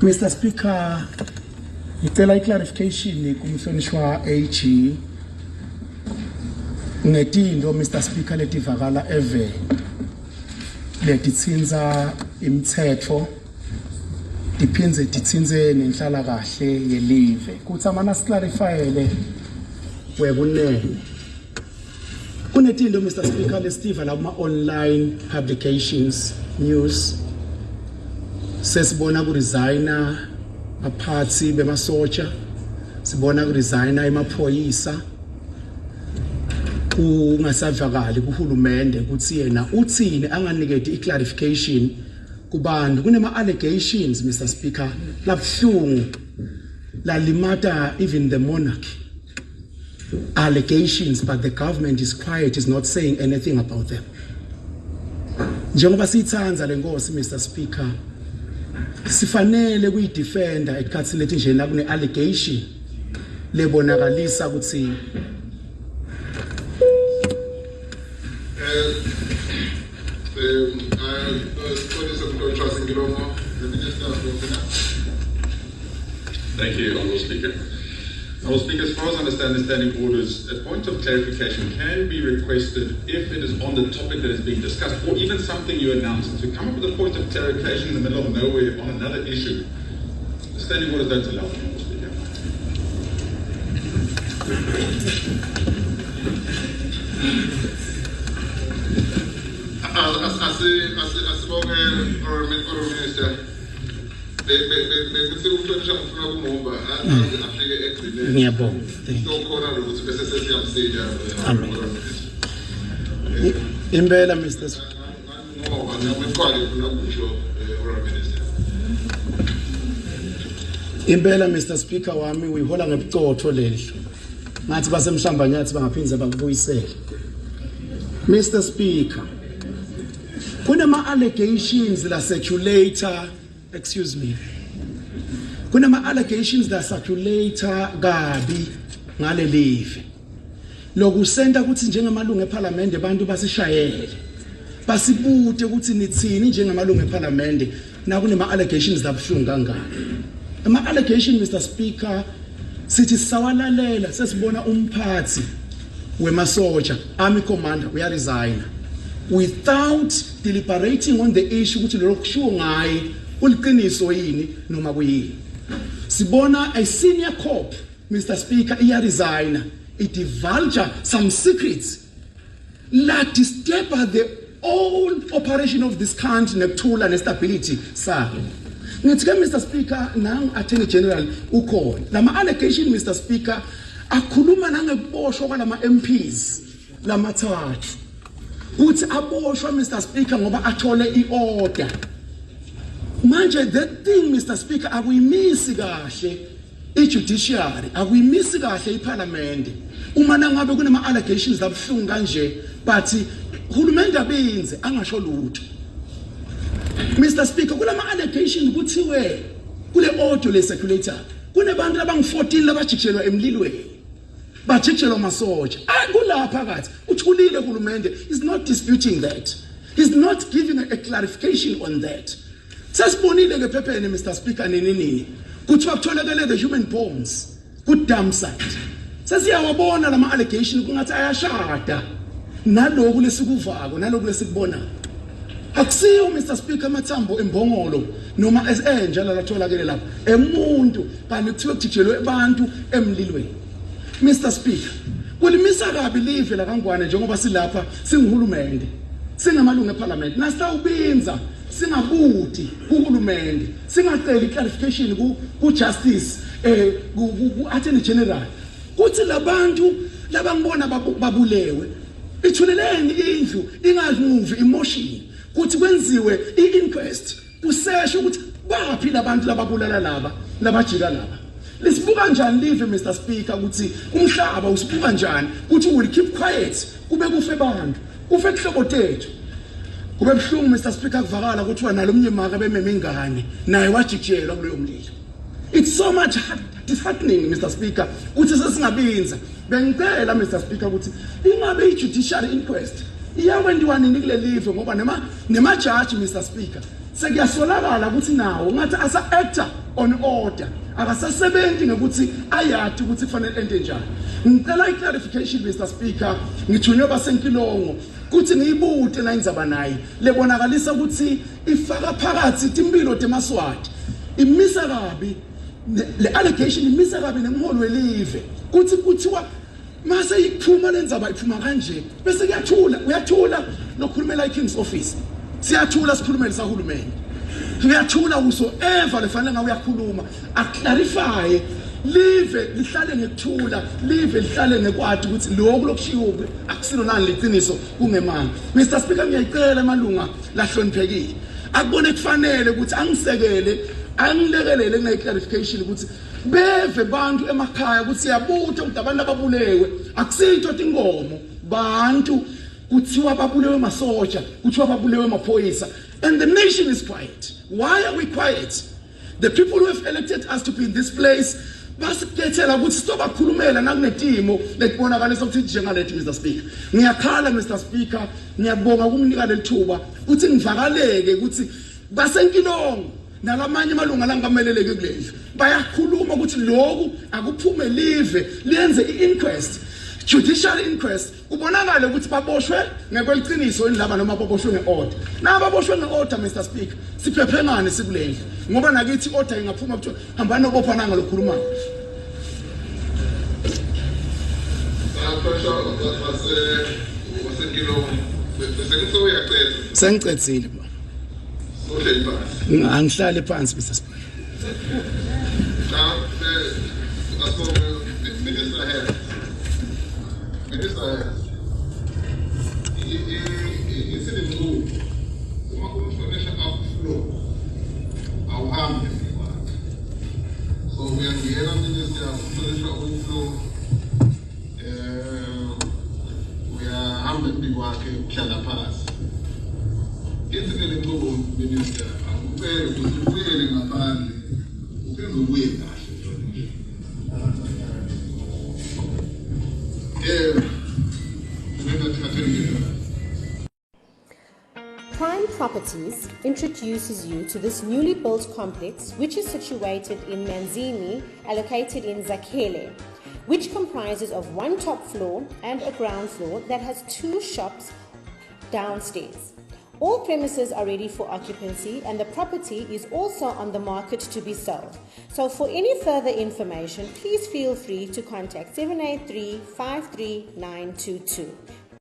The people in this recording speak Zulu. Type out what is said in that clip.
Mr. Speaker, ngicela clarification kumhlonishwa AG ngetindo Mr. Speaker letivakala eve letitsinza imithetho diphenze ditsinze nenhlala kahle yelive kuthi amana clarifyele wekunene kunetindo Mr. Speaker lestiva la online publications news sesibona ku resigner aphathi bemasotsha sibona ku resigner emaphoyisa kungasavakali kuhulumende ukuthi yena uthini anganiketi iclarification kubantu kunema allegations Mr. Speaker labhlungu la limata even the monarchy allegations but the government is quiet, is not saying anything about them. Njengoba sithanza lenkosi Mr. Speaker sifanele kuyidefenda ekhathini lethi nje la kune allegation lebonakalisa ukuthi Thank you, Honourable Speaker. Honourable Speaker, as far as I understand the standing orders, a point of clarification can be requested if it is on the topic that is being discussed, or even something you announced. To come up with a point of clarification in the middle of nowhere on another issue, the standing orders don't allow, Honourable Speaker. Minister. Impela Mr. Impela Mr. Speaker wami uyihola ngebucotho leli ngathi basemhlamba nyathi bangaphindza bakubuyisela. Mr. Speaker, kunema allegations la circulator, excuse me, kunema allegations la circulator gabi ngale live lokusenta ukuthi njengamalungu eParliament abantu basishayele basibute ukuthi nithini njengamalungu eParliament na kunema allegations labhlungu kangaka. Ama allegation Mr. Speaker sithi sawalalela sesibona umphathi wemasotsha army commander uya resign without deliberating on the issue ukuthi lo kushiwo ngaye uliqiniso yini noma kuyini. Sibona a senior cop Mr. Speaker iya resign, it divulge some secrets that disturb the whole operation of this country nekuthula nestability sakhe. Ngithi Mr. Speaker nang Attorney General ukhona lama allegation Mr. Speaker akhuluma nangekuboshwa kwalama MPs lamathathu uthi aboshwa Mr. Speaker ngoba athole iorder. Manje that thing Mr. Speaker akuyimisi kahle ijudiciary, akuyimisi kahle iParliament uma nangabe kunama allegations labhlungu kanje but uhulumende abenze angasho lutho. Mr. Speaker, kulama allegation kuthiwe kule audio le circulator kunebantu abang14 labajijelwa emlilweni bajijelwa masotsha kulapha phakathi uthulile uhulumende is not disputing that, is not giving a clarification on that. Sasibonile ke phepheni Mr. Speaker nini kuthiwa kutholakele the human bones ku dump site. Sasiyawabona lama allegation kungathi ayashada naloku lesikuvako naloku lesikubona. Akusiyo Mr. Speaker mathambo embongolo noma enjalo latholakele lapha emuntu kanti kuthiwe kujijelwe abantu emlilweni. Mr. Speaker, kulimisa kabi live la kangwane njengoba silapha singihulumende singamalungu eParliament nasawubinza singabuti kuhulumende singacela clarification ku justice ku Attorney General kuthi labantu labangibona babulewe ithuleleni indlu ingazimuvi emotion kuthi kwenziwe i-inquest kuseshe ukuthi baphi labantu lababulala laba labajika laba. Lisibuka njani live Mr. Speaker ukuthi umhlaba usibuka njani ukuthi will keep quiet kube kufe abantu kufe kuhlobo tethu kube buhlungu Mr. Speaker kuvakala ukuthi nalo umnyemaka bememe ingane naye wajijelwa kuleyo mlilo. It's so much disheartening Mr. Speaker ukuthi sesingabinza. Bengicela Mr. Speaker ukuthi ingabe i-judicial inquest iyakwenziwa nini kule live ngoba nema judge Mr. Speaker sekuyasolakala ukuthi nawo ngathi asa actor on order akasasebenzi ngokuthi ayathi ukuthi kufanele ente njani. Ngicela i-clarification Mr Speaker, ngithunywe basenkilongo kuthi ngiyibude la indzaba nayi lebonakalisa ukuthi ifaka phakathi impilo demaswati imisa kabi le allegation imisa kabi nemholo welive kuthi kuthiwa mase iphuma lendzaba iphuma kanje bese kuyathula uyathula lokhulumela iKing's office siyathula sikhulumele sahulumeni uyathula uso eva lefanele ngawe uyakhuluma aclarify live lihlale ngekuthula live lihlale ngekwathi ukuthi lokho lokushiwo akusilo nani liqiniso kungemanga. Mr Speaker, ngiyacela amalunga lahloniphekile akubone kufanele ukuthi angisekele angilekelele ngine clarification ukuthi beve bantu emakhaya ukuthi siyabutha ukuthi abantu ababulewe akusitho ingomo bantu kuthiwa babulewe masoja kuthiwa babulewe maphoyisa and the nation is quiet. Why are we quiet? The people who have elected us to be in this place basikhethela ukuthi sizobakhulumela nakunetimo letibonakalisa ukuthi njengalethu Mr Speaker. Ngiyakhala Mr Speaker, ngiyabonga kumnika lethuba ukuthi ngivakaleke ukuthi basenkilongo nalamanye amalunga langameleleke kulendlu bayakhuluma ukuthi lokhu akuphume live lenze i-inquest, judicial inquest, kubonakala ukuthi baboshwe ngekweliciniso endlaba noma baboshwe ngeorder. Na baboshwe ngeorder Mr Speaker, siphephe ngani sikulendlu ngoba nakithi order ingaphuma ukuthi hamba nobopha nanga lokhulumayo. Sengicedzile ba. Angihlale phansi Mr Speaker. So we are here on the uyahamba kwakhe kuhlala phansi ngizikele ngoba minister akupele ukuthi ubuyele ngaphandle uphinde ubuye kahle Prime Properties introduces you to this newly built complex, which is situated in Manzini, allocated in Zakhele, which comprises of one top floor and a ground floor that has 2 shops downstairs. All premises are ready for occupancy and the property is also on the market to be sold. So for any further information, please feel free to contact 783 53922.